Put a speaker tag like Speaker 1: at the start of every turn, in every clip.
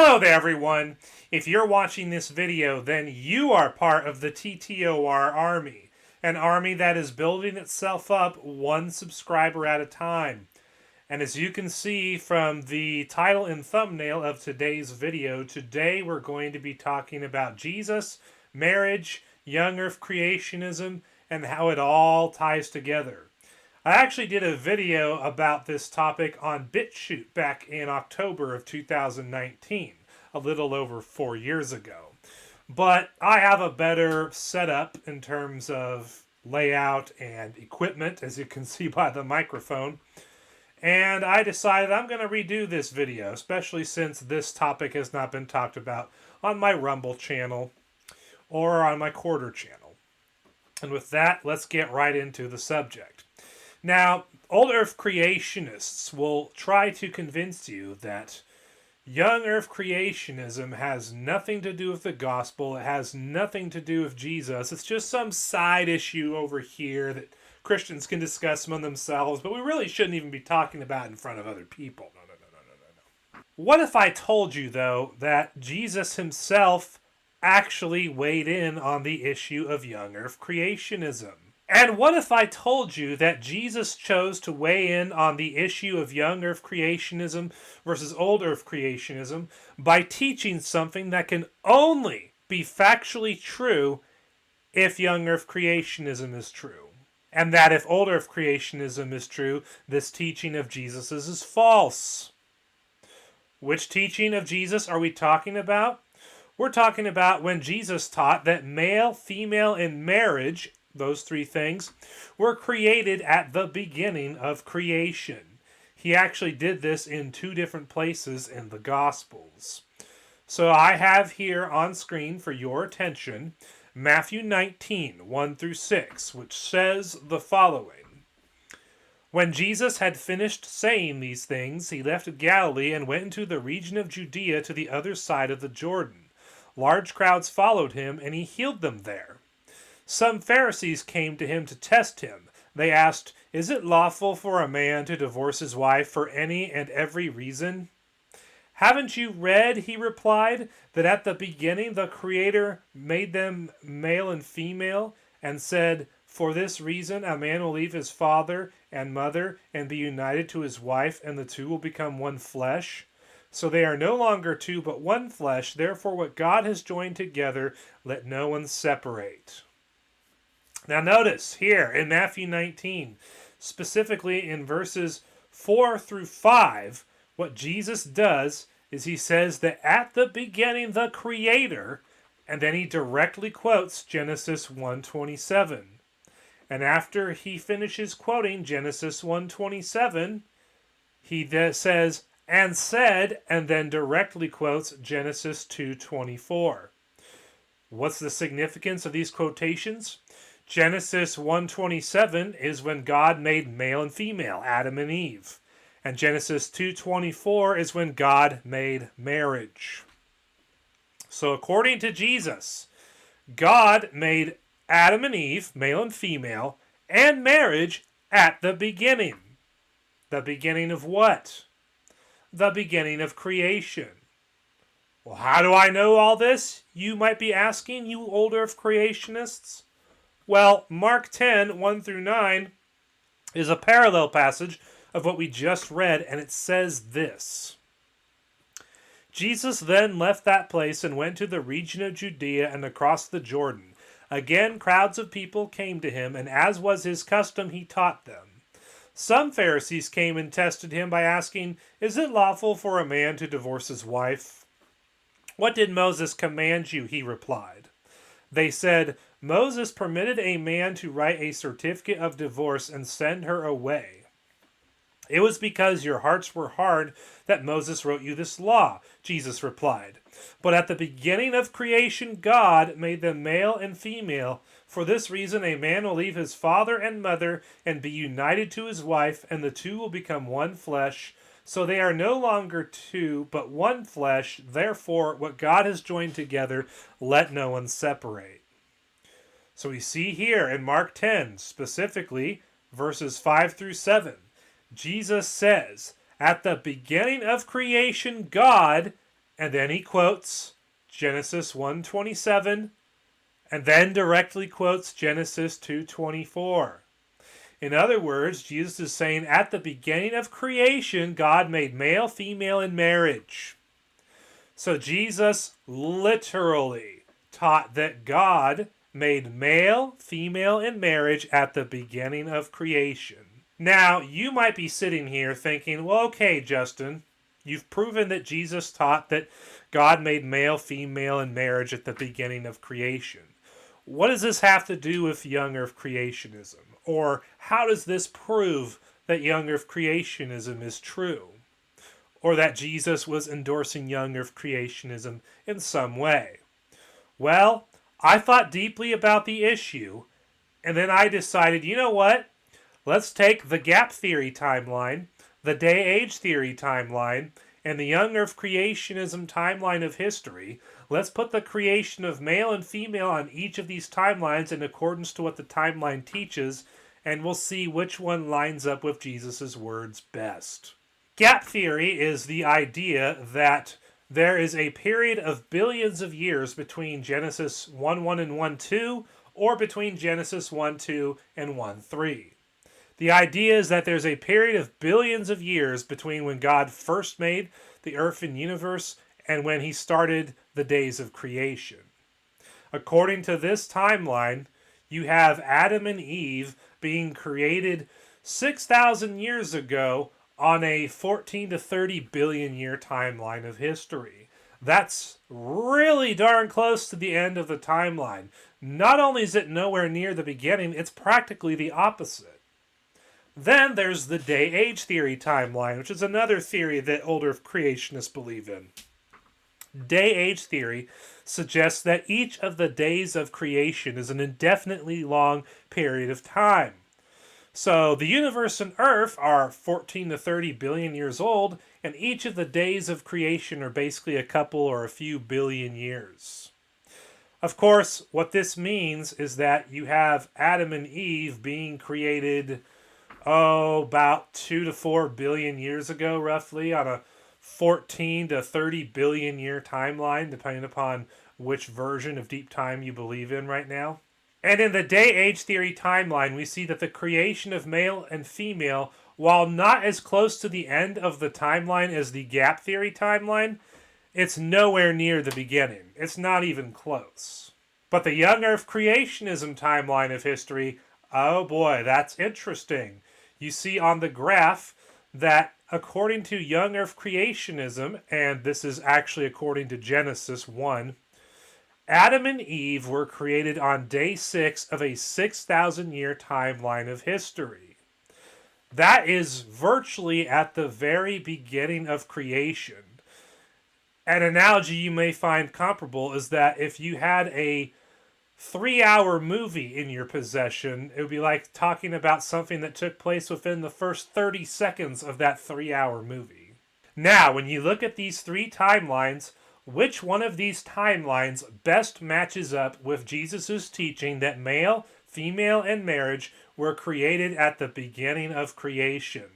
Speaker 1: Hello there, everyone. If you're watching this video, then you are part of the TTOR army, an army that is building itself up one subscriber at a time. And as you can see from the title and thumbnail of today's video, today we're going to be talking about Jesus, marriage, young earth creationism, and how it all ties together. I actually did a video about this topic on BitChute back in October of 2019, a little over 4 years ago. But I have a better setup in terms of layout and equipment, as you can see by the microphone. And I decided I'm going to redo this video, especially since this topic has not been talked about on my Rumble channel or on my Quarter channel. And with that, let's get right into the subject. Now, old earth creationists will try to convince you that young earth creationism has nothing to do with the gospel. It has nothing to do with Jesus. It's just some side issue over here that Christians can discuss among themselves, but we really shouldn't even be talking about in front of other people. No. What if I told you, though, that Jesus himself actually weighed in on the issue of young earth creationism? And what if I told you that Jesus chose to weigh in on the issue of young earth creationism versus old earth creationism by teaching something that can only be factually true if young earth creationism is true? And that if old earth creationism is true, this teaching of Jesus is false. Which teaching of Jesus are we talking about? We're talking about when Jesus taught that male, female, and marriage, those three things, were created at the beginning of creation. He actually did this in two different places in the Gospels. So I have here on screen for your attention Matthew 19, 1 through 6, which says the following. When Jesus had finished saying these things, he left Galilee and went into the region of Judea to the other side of the Jordan. Large crowds followed him, and he healed them there. Some Pharisees came to him to test him. They asked, "Is it lawful for a man to divorce his wife for any and every reason?" "Haven't you read," he replied, "that at the beginning the Creator made them male and female, and said, 'For this reason a man will leave his father and mother and be united to his wife, and the two will become one flesh'? So they are no longer two but one flesh. Therefore what God has joined together, let no one separate." Now notice here in Matthew 19, specifically in verses 4 through 5, what Jesus does is he says that at the beginning the Creator, and then he directly quotes Genesis 1:27. And after he finishes quoting Genesis 1:27, he says, "and said," and then directly quotes Genesis 2:24. What's the significance of these quotations? Genesis 1:27 is when God made male and female, Adam and Eve. And Genesis 2:24 is when God made marriage. So according to Jesus, God made Adam and Eve, male and female, and marriage at the beginning. The beginning of what? The beginning of creation. Well, how do I know all this? You might be asking, you old earth creationists. Well, Mark 10, 1 through 9 is a parallel passage of what we just read, and it says this. Jesus then left that place and went to the region of Judea and across the Jordan. Again, crowds of people came to him, and as was his custom, he taught them. Some Pharisees came and tested him by asking, "Is it lawful for a man to divorce his wife?" "What did Moses command you?" he replied. They said, "Moses permitted a man to write a certificate of divorce and send her away." "It was because your hearts were hard that Moses wrote you this law," Jesus replied. "But at the beginning of creation, God made them male and female. For this reason, a man will leave his father and mother and be united to his wife, and the two will become one flesh. So they are no longer two, but one flesh. Therefore, what God has joined together, let no one separate." So we see here in Mark 10, specifically verses 5 through 7, Jesus says, at the beginning of creation, God, And then he quotes Genesis 1:27, and then directly quotes Genesis 2:24. In other words, Jesus is saying at the beginning of creation, God made male, female, and marriage. So Jesus literally taught that God made male, female, and marriage at the beginning of creation. Now, you might be sitting here thinking, well, okay, Justin, you've proven that Jesus taught that God made male, female, and marriage at the beginning of creation. What does this have to do with young earth creationism? Or how does this prove that young earth creationism is true? Or that Jesus was endorsing young earth creationism in some way? Well, I thought deeply about the issue, and then I decided, you know what? Let's take the gap theory timeline, the day-age theory timeline, and the young earth creationism timeline of history. Let's put the creation of male and female on each of these timelines in accordance to what the timeline teaches, and we'll see which one lines up with Jesus' words best. Gap theory is the idea that there is a period of billions of years between Genesis 1:1 and 1:2, or between Genesis 1:2 and 1:3. The idea is that there's a period of billions of years between when God first made the earth and universe and when he started the days of creation. According to this timeline, you have Adam and Eve being created 6,000 years ago on a 14 to 30 billion year timeline of history. That's really darn close to the end of the timeline. Not only is it nowhere near the beginning, it's practically the opposite. Then there's the day-age theory timeline, which is another theory that older creationists believe in. Day-age theory suggests that each of the days of creation is an indefinitely long period of time. So the universe and Earth are 14 to 30 billion years old, and each of the days of creation are basically a couple or a few billion years. Of course, what this means is that you have Adam and Eve being created about 2 to 4 billion years ago, roughly, on a 14 to 30 billion year timeline, depending upon which version of deep time you believe in right now. And in the day-age theory timeline, we see that the creation of male and female, while not as close to the end of the timeline as the gap theory timeline, it's nowhere near the beginning. It's not even close. But the young earth creationism timeline of history, oh boy, that's interesting. You see on the graph that according to young earth creationism, and this is actually according to Genesis 1, Adam and Eve were created on day 6 of a 6,000 year timeline of history. That is virtually at the very beginning of creation. An analogy you may find comparable is that if you had a 3-hour movie in your possession, it would be like talking about something that took place within the first 30 seconds of that 3-hour movie. Now, when you look at these three timelines, which one of these timelines best matches up with Jesus' teaching that male, female, and marriage were created at the beginning of creation?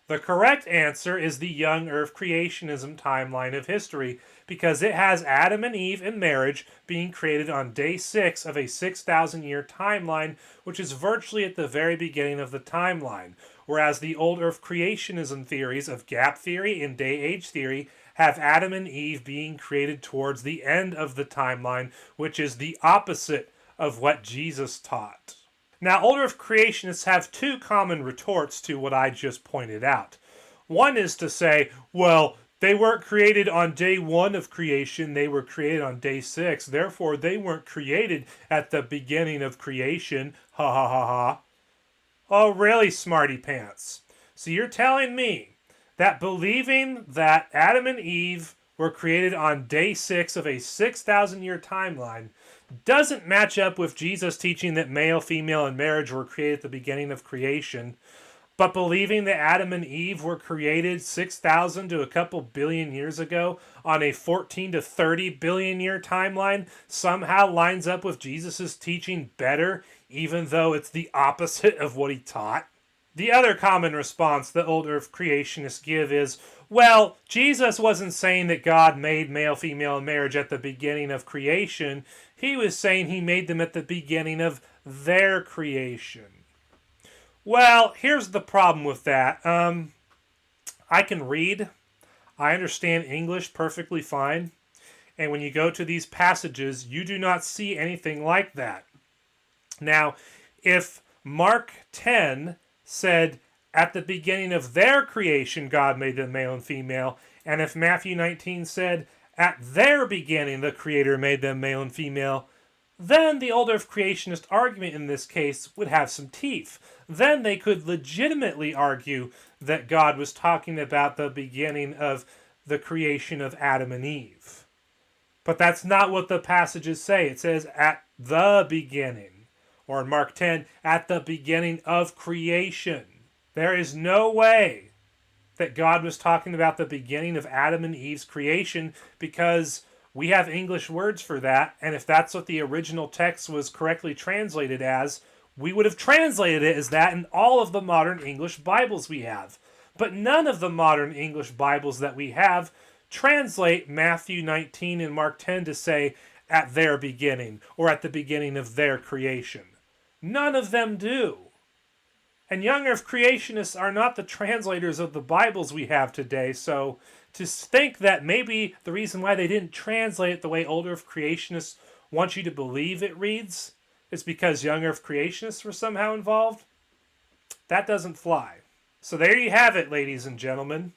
Speaker 1: The correct answer is the young earth creationism timeline of history, because it has Adam and Eve and marriage being created on day 6 of a 6,000 year timeline, which is virtually at the very beginning of the timeline, whereas the old earth creationism theories of gap theory and day-age theory have Adam and Eve being created towards the end of the timeline, which is the opposite of what Jesus taught. Now, old earth creationists have two common retorts to what I just pointed out. One is to say, well, they weren't created on day 1 of creation, they were created on day 6, therefore they weren't created at the beginning of creation, ha ha ha ha. Oh, really, smarty pants? So you're telling me that believing that Adam and Eve were created on day 6 of a 6,000 year timeline doesn't match up with Jesus' teaching that male, female, and marriage were created at the beginning of creation, but believing that Adam and Eve were created 6,000 to a couple billion years ago on a 14 to 30 billion year timeline somehow lines up with Jesus' teaching better, even though it's the opposite of what he taught? The other common response the old earth creationists give is, well, Jesus wasn't saying that God made male, female, and marriage at the beginning of creation. He was saying he made them at the beginning of their creation. Well, here's the problem with that. I can read. I understand English perfectly fine. And when you go to these passages, you do not see anything like that. Now, if Mark 10 said, at the beginning of their creation, God made them male and female, and if Matthew 19 said, at their beginning, the Creator made them male and female, then the old earth creationist argument in this case would have some teeth. Then they could legitimately argue that God was talking about the beginning of the creation of Adam and Eve. But that's not what the passages say. It says, at the beginning. Or in Mark 10, at the beginning of creation. There is no way that God was talking about the beginning of Adam and Eve's creation, because we have English words for that, and if that's what the original text was correctly translated as, we would have translated it as that in all of the modern English Bibles we have. But none of the modern English Bibles that we have translate Matthew 19 and Mark 10 to say, at their beginning, or at the beginning of their creation. None of them do. And young earth creationists are not the translators of the Bibles we have today, so to think that maybe the reason why they didn't translate it the way old earth creationists want you to believe it reads is because young earth creationists were somehow involved, that doesn't fly. So there you have it, ladies and gentlemen.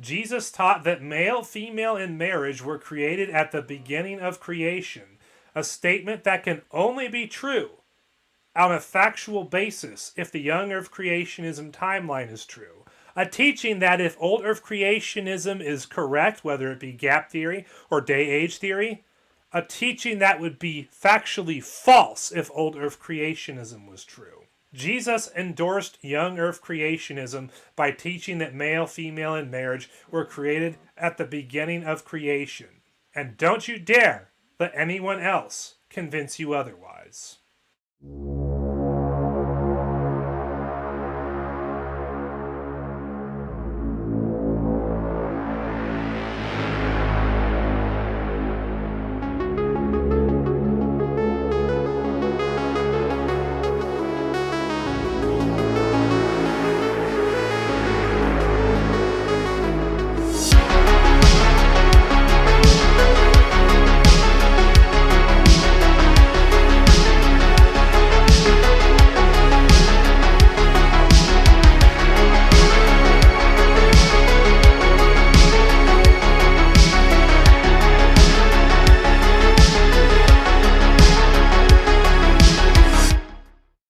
Speaker 1: Jesus taught that male, female, and marriage were created at the beginning of creation, a statement that can only be true on a factual basis if the young earth creationism timeline is true. A teaching that if old earth creationism is correct, whether it be gap theory or day-age theory, a teaching that would be factually false if old earth creationism was true. Jesus endorsed young earth creationism by teaching that male, female, and marriage were created at the beginning of creation. And don't you dare let anyone else convince you otherwise.